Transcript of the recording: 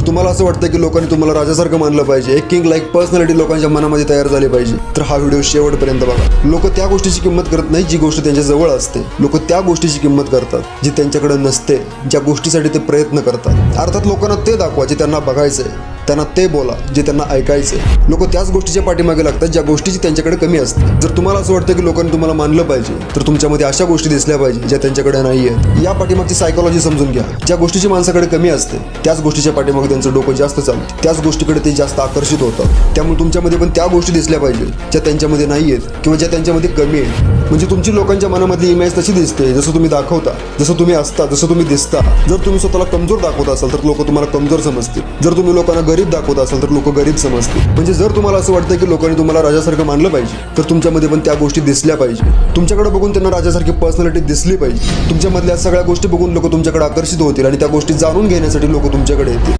जर तुम्हाला असं वाटतं की लोकांनी तुम्हाला राजासारखं मानलं पाहिजे, एक किंग लाईक पर्सनॅलिटी लोकांच्या मनामध्ये तयार झाली पाहिजे, तर हा व्हिडिओ शेवटपर्यंत बघा. लोक त्या गोष्टीची किंमत करत नाही जी गोष्ट त्यांच्या जवळ असते. लोक त्या गोष्टीची किंमत करतात जी त्यांच्याकडे नसते, ज्या गोष्टीसाठी ते प्रयत्न करतात. अर्थात लोकांना ते दाखवा जे त्यांना बघायचंय, त्यांना ते बोला जे त्यांना ऐकायचंय. लोक त्याच गोष्टीच्या पाठीमागे लागतात ज्या गोष्टीची त्यांच्याकडे कमी असते. जर तुम्हाला असं वाटतं की लोकांनी तुम्हाला मानलं पाहिजे, तर तुमच्यामध्ये अशा गोष्टी दिसल्या पाहिजे ज्या त्यांच्याकडे नाही आहेत. या पाठीमागची सायकोलॉजी समजून घ्या. ज्या गोष्टीची माणसाकडे कमी असते त्याच गोष्टीच्या पाठीमागे त्यांचं डोकं जास्त चालतं, त्याच गोष्टीकडे ते जास्त आकर्षित होतात. त्यामुळे तुमच्यामध्ये पण त्या गोष्टी दिसल्या पाहिजे ज्या त्यांच्यामध्ये नाही आहेत किंवा ज्या त्यांच्यामध्ये कमी आहेत. म्हणजे तुमची लोकांच्या मनामधली इमेज तशी दिसते जसं तुम्ही दाखवता, जसं तुम्ही असता, जसं तुम्ही दिसता. जर तुम्ही स्वतःला कमजोर दाखवत असाल तर लोक तुम्हाला कमजोर समजतील. जर तुम्ही लोकांना गरीब दाखवत असाल तर लोक गरीब समजतील. म्हणजे जर तुम्हाला असं वाटतं की लोकांनी तुम्हाला राजासारखं मानलं पाहिजे, तर तुमच्यामध्ये पण त्या गोष्टी दिसल्या पाहिजे. तुमच्याकडे बघून त्यांना राजासारखी पर्सनॅलिटी दिसली पाहिजे. तुमच्यामधल्या सगळ्या गोष्टी बघून लोक तुमच्याकडे आकर्षित होतील आणि त्या गोष्टी जाणून घेण्यासाठी लोक तुमच्याकडे येतील.